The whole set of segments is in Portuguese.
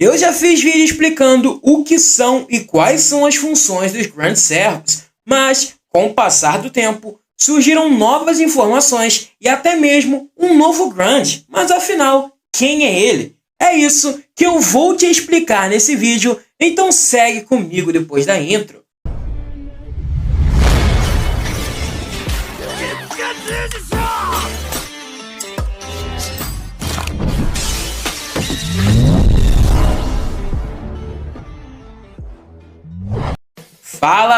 Eu já fiz vídeo explicando o que são e quais são as funções dos grandes servos, mas com o passar do tempo surgiram novas informações e até mesmo um novo grande. Mas afinal, quem é ele? É isso que eu vou te explicar nesse vídeo, então segue comigo depois da intro.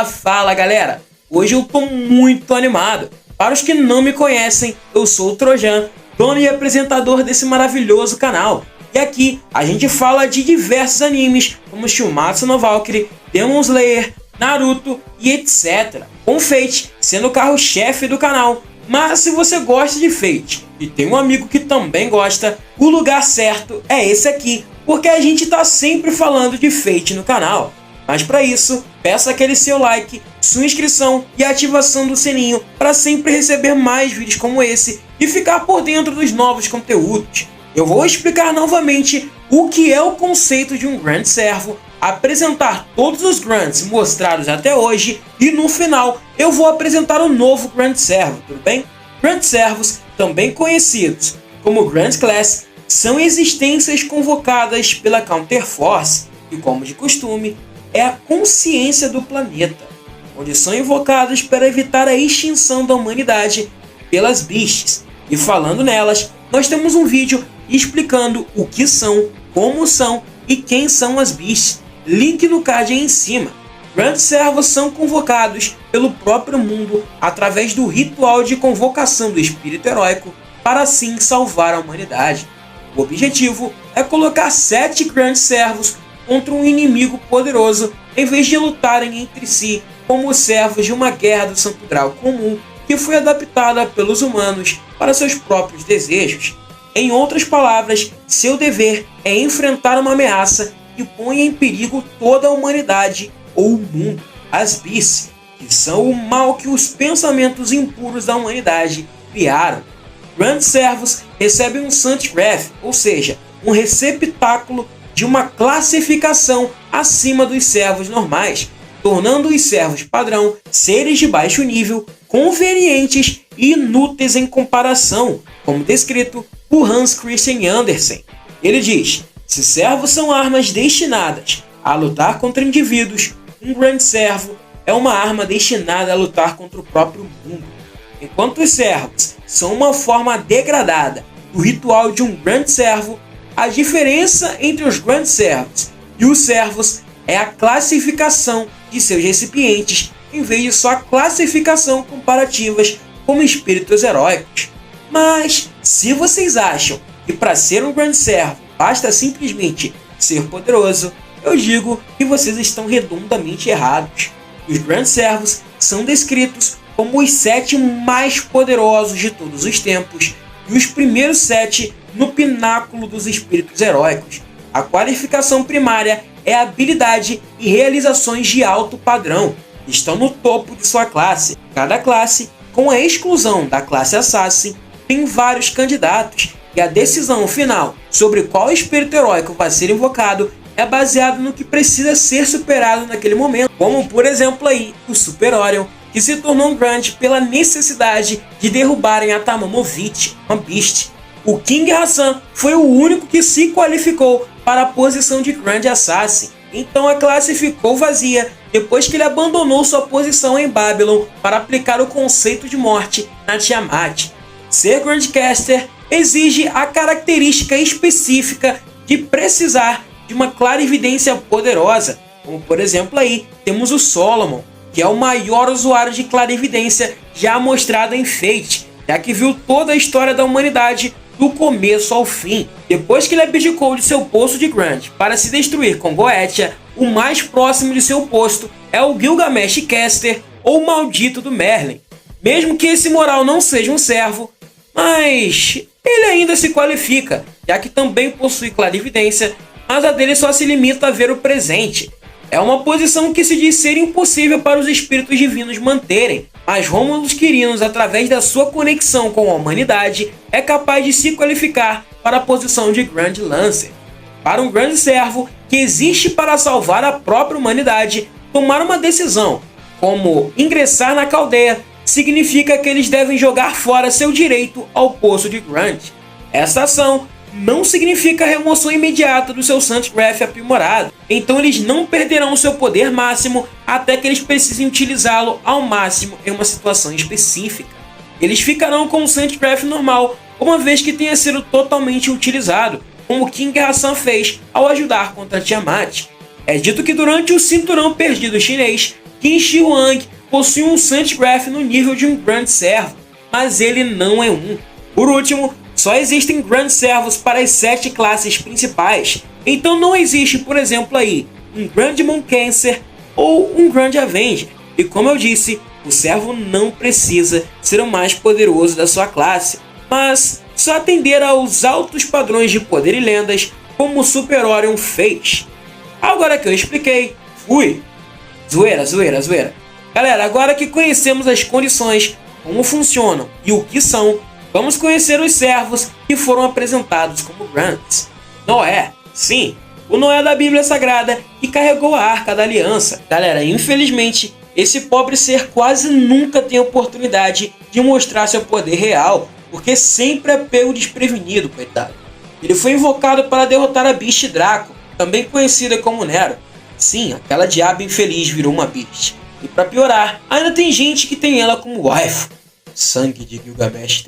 Fala galera! Hoje eu tô muito animado. Para os que não me conhecem, eu sou o Trojan, dono e apresentador desse maravilhoso canal. E aqui a gente fala de diversos animes como Shumatsu no Valkyrie, Demon Slayer, Naruto e etc. Com Fate sendo o carro-chefe do canal. Mas se você gosta de Fate e tem um amigo que também gosta, o lugar certo é esse aqui, porque a gente tá sempre falando de Fate no canal. Mas para isso, peça aquele seu like, sua inscrição e ativação do sininho para sempre receber mais vídeos como esse e ficar por dentro dos novos conteúdos. Eu vou explicar novamente o que é o conceito de um grande servo, apresentar todos os grandes mostrados até hoje e no final eu vou apresentar o novo grande servo, tudo bem? Grandes servos, também conhecidos como Grand Class, são existências convocadas pela Counterforce e, como de costume, é a consciência do planeta, onde são invocados para evitar a extinção da humanidade pelas Beasts. E falando nelas, nós temos um vídeo explicando o que são, como são e quem são as Beasts. Link no card aí em cima. Grandes servos são convocados pelo próprio mundo através do ritual de convocação do espírito heróico para assim salvar a humanidade. O objetivo é colocar 7 grandes servos contra um inimigo poderoso, em vez de lutarem entre si como os servos de uma guerra do Santo Grau comum que foi adaptada pelos humanos para seus próprios desejos. Em outras palavras, seu dever é enfrentar uma ameaça que põe em perigo toda a humanidade ou o mundo, as Beasts, que são o mal que os pensamentos impuros da humanidade criaram. Grandes servos recebem um Santgraph, ou seja, um receptáculo de uma classificação acima dos servos normais, tornando os servos padrão seres de baixo nível, convenientes e inúteis em comparação, como descrito por Hans Christian Andersen. Ele diz: se servos são armas destinadas a lutar contra indivíduos, um grande servo é uma arma destinada a lutar contra o próprio mundo. Enquanto os servos são uma forma degradada do ritual de um grande servo, a diferença entre os grandes servos e os servos é a classificação de seus recipientes, em vez de só a classificação comparativas como espíritos heróicos. Mas, se vocês acham que para ser um grande servo basta simplesmente ser poderoso, eu digo que vocês estão redondamente errados. Os grandes servos são descritos como os 7 mais poderosos de todos os tempos e os primeiros 7 no pináculo dos espíritos heróicos. A qualificação primária é habilidade e realizações de alto padrão. Estão no topo de sua classe. Cada classe, com a exclusão da classe Assassin, tem vários candidatos, e a decisão final sobre qual espírito heróico vai ser invocado é baseado no que precisa ser superado naquele momento, como por exemplo aí o Super Orion, que se tornou um grande pela necessidade de derrubarem a Tamamovit, uma Beast. O King Hassan foi o único que se qualificou para a posição de Grand Assassin, então a classe ficou vazia depois que ele abandonou sua posição em Babylon para aplicar o conceito de morte na Tiamat. Ser Grandcaster exige a característica específica de precisar de uma clarividência poderosa, como por exemplo aí temos o Solomon, que é o maior usuário de clarividência já mostrado em Fate, já que viu toda a história da humanidade do começo ao fim. Depois que ele abdicou de seu posto de Grand para se destruir com Goetia, o mais próximo de seu posto é o Gilgamesh Caster, ou Maldito do Merlin. Mesmo que esse moral não seja um servo, mas ele ainda se qualifica, já que também possui clarividência, mas a dele só se limita a ver o presente. É uma posição que se diz ser impossível para os espíritos divinos manterem, mas Romulus Quirinus, através da sua conexão com a humanidade, é capaz de se qualificar para a posição de Grand Lancer. Para um grande servo que existe para salvar a própria humanidade, tomar uma decisão, como ingressar na caldeia, significa que eles devem jogar fora seu direito ao posto de grande. Essa ação não significa a remoção imediata do seu Sandcraft aprimorado, então eles não perderão seu poder máximo até que eles precisem utilizá-lo ao máximo em uma situação específica. Eles ficarão com o Sandcraft normal, uma vez que tenha sido totalmente utilizado, como King Hassan fez ao ajudar contra Tiamat. É dito que durante o Cinturão Perdido chinês, Qin Shi Huang possui um Sandcraft no nível de um grande servo, mas ele não é um. Por último, só existem grandes servos para as 7 classes principais, então não existe, por exemplo, aí um Grand Moon Cancer ou um Grand Avenger. E como eu disse, o servo não precisa ser o mais poderoso da sua classe, mas só atender aos altos padrões de poder e lendas, como o Super Orion fez. Agora que eu expliquei, fui. Zoeira. Galera, agora que conhecemos as condições, como funcionam e o que são, vamos conhecer os servos que foram apresentados como Grands. Noé, sim, o Noé da Bíblia Sagrada que carregou a Arca da Aliança. Galera, infelizmente, esse pobre ser quase nunca tem oportunidade de mostrar seu poder real, porque sempre é pego desprevenido, coitado. Ele foi invocado para derrotar a Beast Draco, também conhecida como Nero. Sim, aquela diaba infeliz virou uma Beast. E para piorar, ainda tem gente que tem ela como wife. Sangue de Gilgamesh.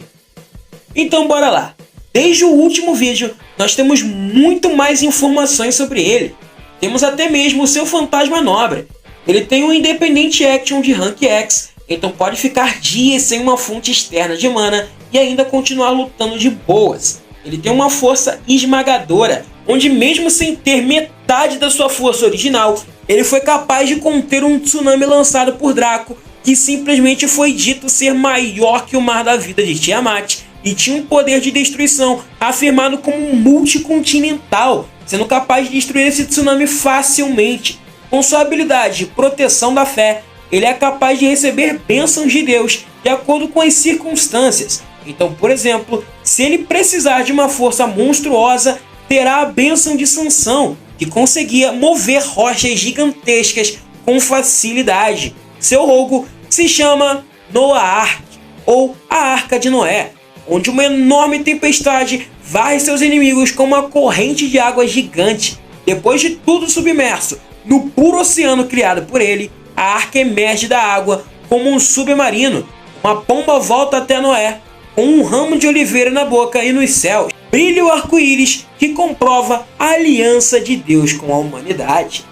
Então bora lá. Desde o último vídeo, nós temos muito mais informações sobre ele. Temos até mesmo o seu fantasma nobre. Ele tem um Independent Action de Rank X, então pode ficar dias sem uma fonte externa de mana e ainda continuar lutando de boas. Ele tem uma força esmagadora, onde mesmo sem ter metade da sua força original, ele foi capaz de conter um tsunami lançado por Draco, que simplesmente foi dito ser maior que o Mar da Vida de Tiamat, e tinha um poder de destruição afirmado como multicontinental, sendo capaz de destruir esse tsunami facilmente. Com sua habilidade de proteção da fé, ele é capaz de receber bênçãos de Deus de acordo com as circunstâncias. Então, por exemplo, se ele precisar de uma força monstruosa, terá a bênção de Sansão, que conseguia mover rochas gigantescas com facilidade. Seu rogo se chama Noah Ark, ou a Arca de Noé, onde uma enorme tempestade varre seus inimigos com uma corrente de água gigante. Depois de tudo submerso no puro oceano criado por ele, a arca emerge da água como um submarino. Uma pomba volta até Noé, com um ramo de oliveira na boca, e nos céus brilha o arco-íris que comprova a aliança de Deus com a humanidade.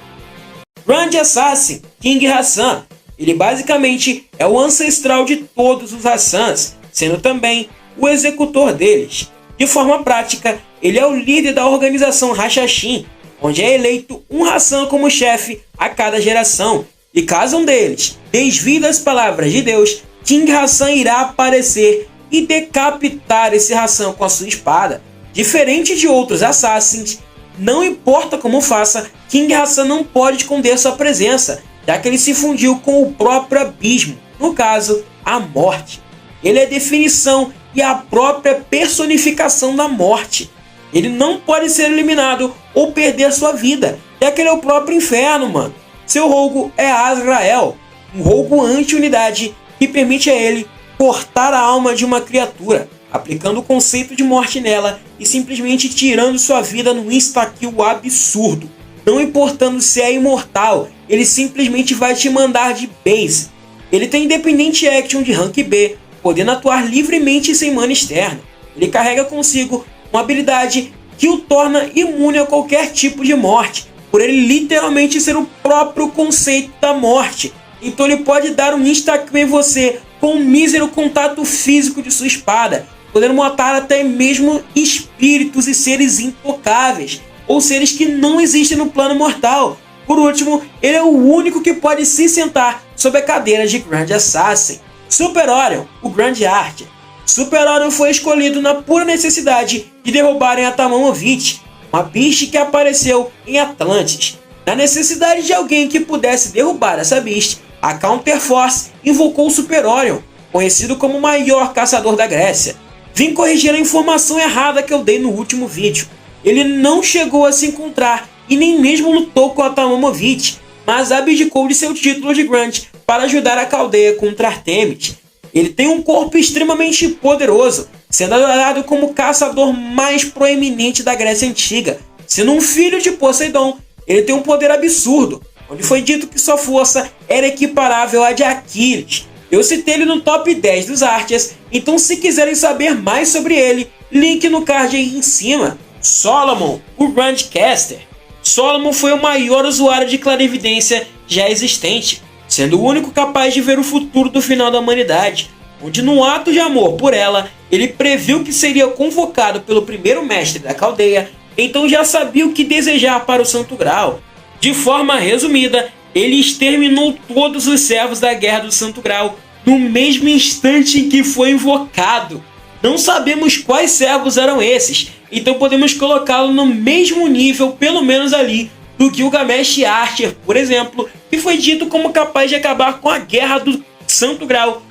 Grand Assassin, King Hassan. Ele basicamente é o ancestral de todos os Hassans, sendo também o executor deles. De forma prática, ele é o líder da organização Hashashin, onde é eleito um Hassan como chefe a cada geração. E caso um deles desvie das palavras de Deus, King Hassan irá aparecer e decapitar esse Hassan com a sua espada. Diferente de outros Assassins, não importa como faça, King Hassan não pode esconder sua presença, já que ele se fundiu com o próprio abismo, no caso, a morte. Ele é a definição e a própria personificação da morte. Ele não pode ser eliminado ou perder sua vida, já que ele é o próprio inferno, mano. Seu rogo é Azrael, um rogo anti-unidade que permite a ele cortar a alma de uma criatura, aplicando o conceito de morte nela e simplesmente tirando sua vida no insta-kill absurdo. Não importando se é imortal, ele simplesmente vai te mandar de base. Ele tem Independent Action de Rank B, podendo atuar livremente sem mana externa. Ele carrega consigo uma habilidade que o torna imune a qualquer tipo de morte, por ele literalmente ser o próprio conceito da morte. Então ele pode dar um insta-kill em você com um mísero contato físico de sua espada, podendo matar até mesmo espíritos e seres intocáveis, ou seres que não existem no plano mortal. Por último, ele é o único que pode se sentar sobre a cadeira de Grand Assassin. Super Orion, o Grande Archer. Super Orion foi escolhido na pura necessidade de derrubarem a Tamamovich, uma Beast que apareceu em Atlantis. Na necessidade de alguém que pudesse derrubar essa Beast, a Counterforce invocou o Super Orion, conhecido como o maior caçador da Grécia. Vim corrigir a informação errada que eu dei no último vídeo. ele não chegou a se encontrar e nem mesmo lutou com Atamomovich, mas abdicou de seu título de Grande para ajudar a Caldeia contra Artemis. Ele tem um corpo extremamente poderoso, sendo adorado como o caçador mais proeminente da Grécia Antiga. Sendo um filho de Poseidon, ele tem um poder absurdo, onde foi dito que sua força era equiparável à de Aquiles. Eu citei ele no top 10 dos Artias, então se quiserem saber mais sobre ele, link no card aí em cima. Solomon, o Grandcaster. Solomon foi o maior usuário de clarividência já existente, sendo o único capaz de ver o futuro do final da humanidade, onde num ato de amor por ela, ele previu que seria convocado pelo primeiro mestre da Caldeia, então já sabia o que desejar para o Santo Graal. De forma resumida, ele exterminou todos os servos da Guerra do Santo Graal no mesmo instante em que foi invocado. Não sabemos quais servos eram esses, então podemos colocá-lo no mesmo nível, pelo menos ali, do Gilgamesh Archer, por exemplo, que foi dito como capaz de acabar com a Guerra do Santo Graal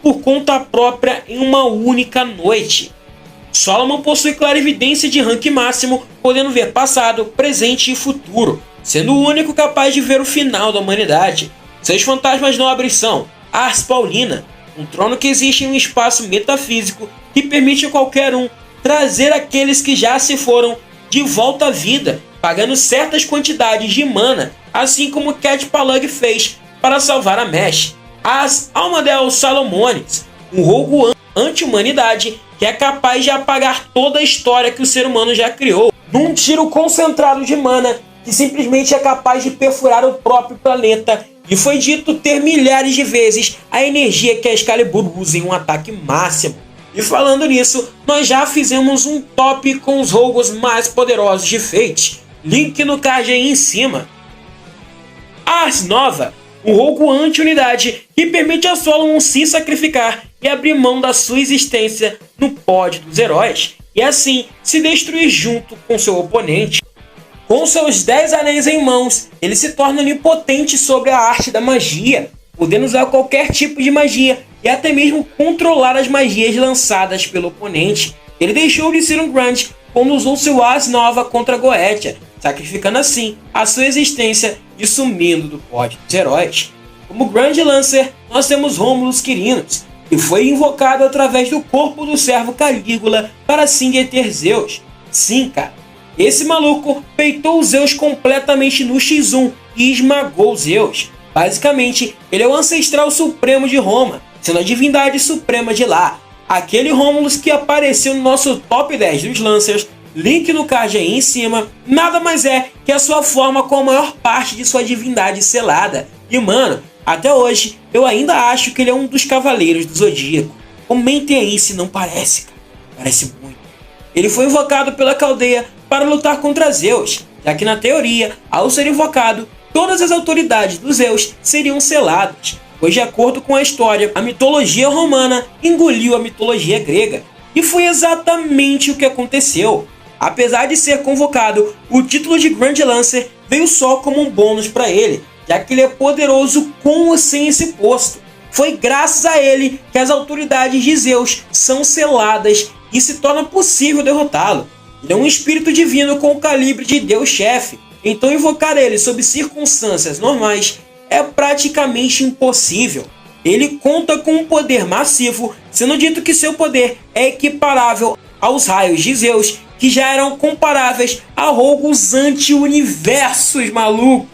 por conta própria em uma única noite. Solomon possui clarividência de rank máximo, podendo ver passado, presente e futuro, sendo o único capaz de ver o final da humanidade. Seus fantasmas nobres são Ars Paulina, um trono que existe em um espaço metafísico que permite a qualquer um trazer aqueles que já se foram de volta à vida, pagando certas quantidades de mana, assim como Cat Palug fez para salvar a Mesh. As Almadel Salomones, um rogo anti-humanidade que é capaz de apagar toda a história que o ser humano já criou, num tiro concentrado de mana que simplesmente é capaz de perfurar o próprio planeta, e foi dito ter milhares de vezes a energia que a Excalibur usa em um ataque máximo. E falando nisso, nós já fizemos um top com os rogos mais poderosos de Fate, link no card aí em cima. Ars Nova, um rogo anti-unidade que permite a Solomon se sacrificar e abrir mão da sua existência no pódio dos heróis, e assim se destruir junto com seu oponente. Com seus 10 anéis em mãos, ele se torna onipotente sobre a arte da magia, podendo usar qualquer tipo de magia e até mesmo controlar as magias lançadas pelo oponente. Ele deixou de ser um Grande quando usou seu Ars Nova contra Goetia, sacrificando assim a sua existência e sumindo do pódio dos heróis. Como Grand Lancer, nós temos Romulus Quirinus, que foi invocado através do corpo do servo Calígula para assim deter Zeus. Sim, cara, esse maluco peitou Zeus completamente no X1 e esmagou Zeus. Basicamente, ele é o ancestral supremo de Roma, sendo a divindade suprema de lá. Aquele Romulus que apareceu no nosso top 10 dos Lancers, link no card aí em cima, nada mais é que a sua forma com a maior parte de sua divindade selada. E mano, até hoje, eu ainda acho que ele é um dos cavaleiros do Zodíaco. Comentem aí se não parece, cara. Parece muito. Ele foi invocado pela Caldeia para lutar contra Zeus, já que na teoria, ao ser invocado, todas as autoridades dos Zeus seriam seladas, pois de acordo com a história, a mitologia romana engoliu a mitologia grega. E foi exatamente o que aconteceu. Apesar de ser convocado, o título de Grand Lancer veio só como um bônus para ele, já que ele é poderoso com ou sem esse posto. Foi graças a ele que as autoridades de Zeus são seladas e se torna possível derrotá-lo. Ele é um espírito divino com o calibre de Deus-chefe, então invocar ele sob circunstâncias normais é praticamente impossível. Ele conta com um poder massivo, sendo dito que seu poder é equiparável aos raios de Zeus, que já eram comparáveis a rogos anti-universos, maluco.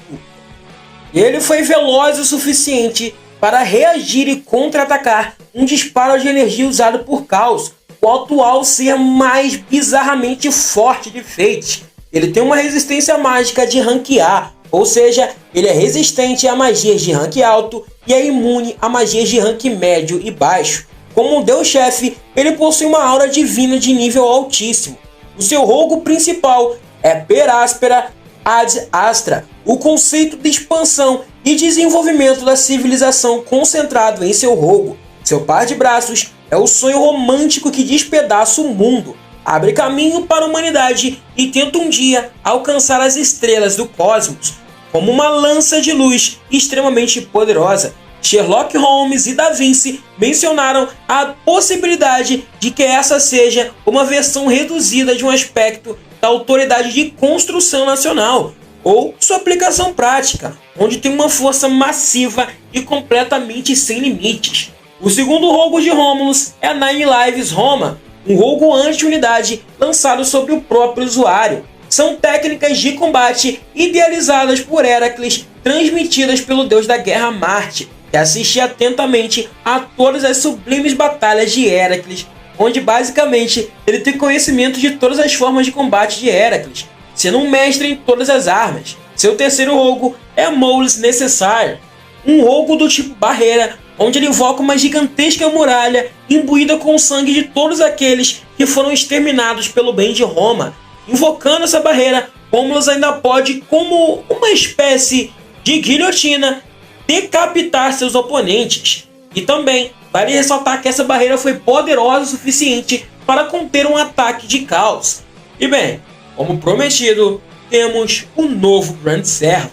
Ele foi veloz o suficiente para reagir e contra-atacar um disparo de energia usado por Caos, o atual ser mais bizarramente forte de Fate. Ele tem uma resistência mágica de rank A, ou seja, ele é resistente a magias de rank alto e é imune a magias de rank médio e baixo. Como um deus-chefe, ele possui uma aura divina de nível altíssimo. O seu rogo principal é Per Aspera Ad Astra, o conceito de expansão e desenvolvimento da civilização concentrado em seu rogo. Seu par de braços é o sonho romântico que despedaça o mundo, abre caminho para a humanidade e tenta um dia alcançar as estrelas do cosmos, como uma lança de luz extremamente poderosa. Sherlock Holmes e Da Vinci mencionaram a possibilidade de que essa seja uma versão reduzida de um aspecto da Autoridade de Construção Nacional, ou sua aplicação prática, onde tem uma força massiva e completamente sem limites. O segundo rogo de Romulus é Nine Lives Roma, um rogo anti-unidade lançado sobre o próprio usuário. São técnicas de combate idealizadas por Heracles, transmitidas pelo deus da guerra Marte, que assistia atentamente a todas as sublimes batalhas de Heracles, onde basicamente ele tem conhecimento de todas as formas de combate de Heracles, sendo um mestre em todas as armas. Seu terceiro rogo é Moulis Necessary, um rogo do tipo barreira, onde ele invoca uma gigantesca muralha imbuída com o sangue de todos aqueles que foram exterminados pelo bem de Roma. Invocando essa barreira, Romulus ainda pode, como uma espécie de guilhotina, decapitar seus oponentes. E também vale ressaltar que essa barreira foi poderosa o suficiente para conter um ataque de caos. E bem, como prometido, temos o novo grande servo,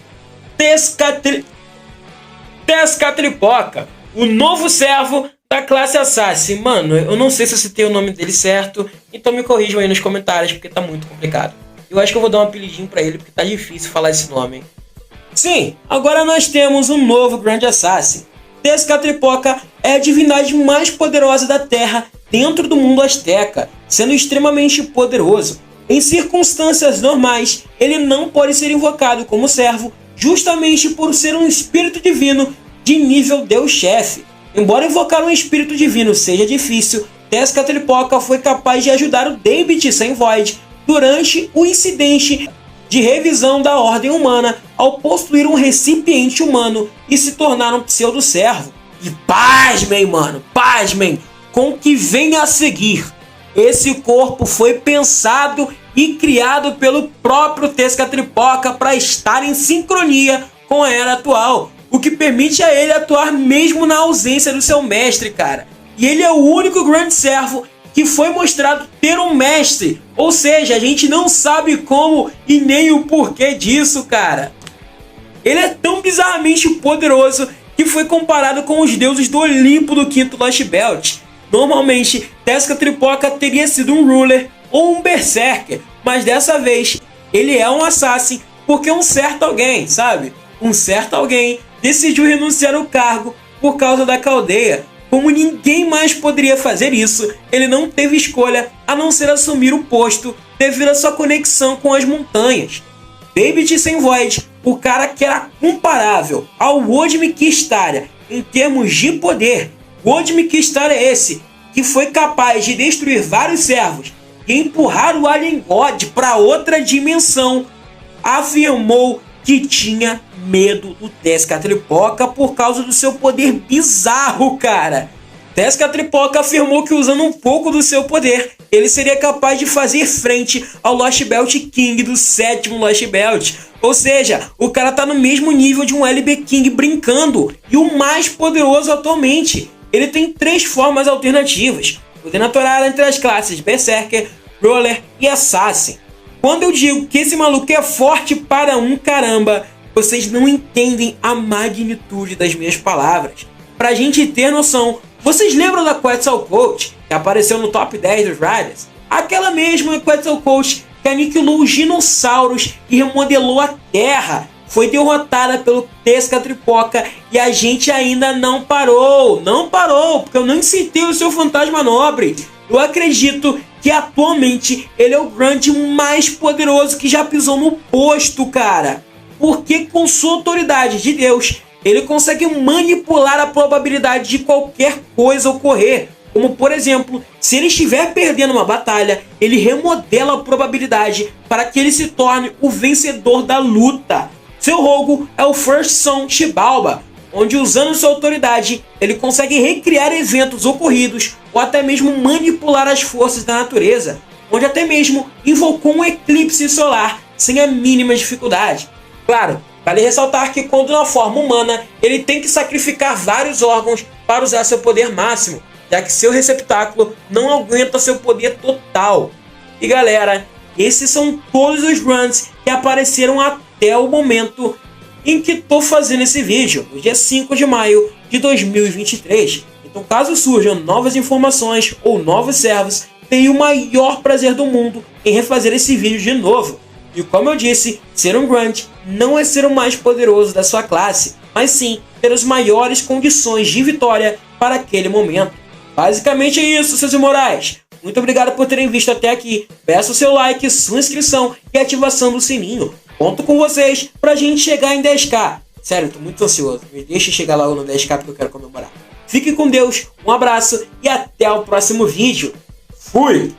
Tezcatlipoca, o novo servo da classe Assassin. Mano, eu não sei se eu citei o nome dele certo, então me corrijam aí nos comentários, porque tá muito complicado. Eu acho que eu vou dar um apelidinho pra ele, porque tá difícil falar esse nome. Sim, agora nós temos um novo grande Assassin. Tezcatlipoca é a divindade mais poderosa da Terra dentro do mundo azteca, sendo extremamente poderoso. Em circunstâncias normais, ele não pode ser invocado como servo, justamente por ser um espírito divino de nível Deus-chefe. Embora invocar um espírito divino seja difícil, Tezcatlipoca foi capaz de ajudar o David sem Void durante o incidente de revisão da ordem humana ao possuir um recipiente humano e se tornar um pseudo-servo. E pasmem, mano, pasmem com o que vem a seguir. Esse corpo foi pensado e criado pelo próprio Tezcatlipoca para estar em sincronia com a era atual, o que permite a ele atuar mesmo na ausência do seu mestre, cara. E ele é o único grande servo que foi mostrado ter um mestre, ou seja, a gente não sabe como e nem o porquê disso, cara. Ele é tão bizarramente poderoso que foi comparado com os deuses do Olimpo do quinto Lost Belt. Normalmente, Tezcatlipoca teria sido um ruler ou um berserker, mas dessa vez ele é um assassin porque um certo alguém, sabe? Um certo alguém decidiu renunciar ao cargo por causa da Caldeia. Como ninguém mais poderia fazer isso, ele não teve escolha a não ser assumir o posto devido à sua conexão com as montanhas. David sem Void, o cara que era comparável ao Wodmik Kystaria em termos de poder. Wodmik Kystaria é esse que foi capaz de destruir vários servos e empurrar o Alien God para outra dimensão, afirmou que tinha medo do Tezcatlipoca por causa do seu poder bizarro, cara. Tezcatlipoca afirmou que usando um pouco do seu poder, ele seria capaz de fazer frente ao Lost Belt King do sétimo Lost Belt. Ou seja, o cara tá no mesmo nível de um LB King brincando, e o mais poderoso atualmente. Ele tem 3 formas alternativas, podendo atuar entre as classes Berserker, Roller e Assassin. Quando eu digo que esse maluco é forte para um caramba, vocês não entendem a magnitude das minhas palavras. Pra gente ter noção, vocês lembram da Quetzalcoatl, que apareceu no top 10 dos Riders? Aquela mesma Quetzalcoatl que aniquilou os dinossauros e remodelou a Terra, foi derrotada pelo Tezcatlipoca e a gente ainda não parou, porque eu não citei o seu fantasma nobre. Eu acredito que atualmente ele é o grande mais poderoso que já pisou no posto, cara. Porque com sua autoridade de Deus, ele consegue manipular a probabilidade de qualquer coisa ocorrer. Como por exemplo, se ele estiver perdendo uma batalha, ele remodela a probabilidade para que ele se torne o vencedor da luta. Seu rogo é o First Son Xibalba, onde usando sua autoridade, ele consegue recriar eventos ocorridos ou até mesmo manipular as forças da natureza, onde até mesmo invocou um eclipse solar sem a mínima dificuldade. Claro, vale ressaltar que quando na forma humana, ele tem que sacrificar vários órgãos para usar seu poder máximo, já que seu receptáculo não aguenta seu poder total. E galera, esses são todos os runs que apareceram até o momento em que estou fazendo esse vídeo, no dia 5 de maio de 2023. Então caso surjam novas informações ou novos servos, teria o maior prazer do mundo em refazer esse vídeo de novo. E como eu disse, ser um Grunt não é ser o mais poderoso da sua classe, mas sim ter as maiores condições de vitória para aquele momento. Basicamente é isso, seus imorais. Muito obrigado por terem visto até aqui. Peço seu like, sua inscrição e ativação do sininho. Conto com vocês pra gente chegar em 10k. Sério, tô muito ansioso. Me deixe chegar logo no 10k porque eu quero comemorar. Fique com Deus, um abraço e até o próximo vídeo. Fui!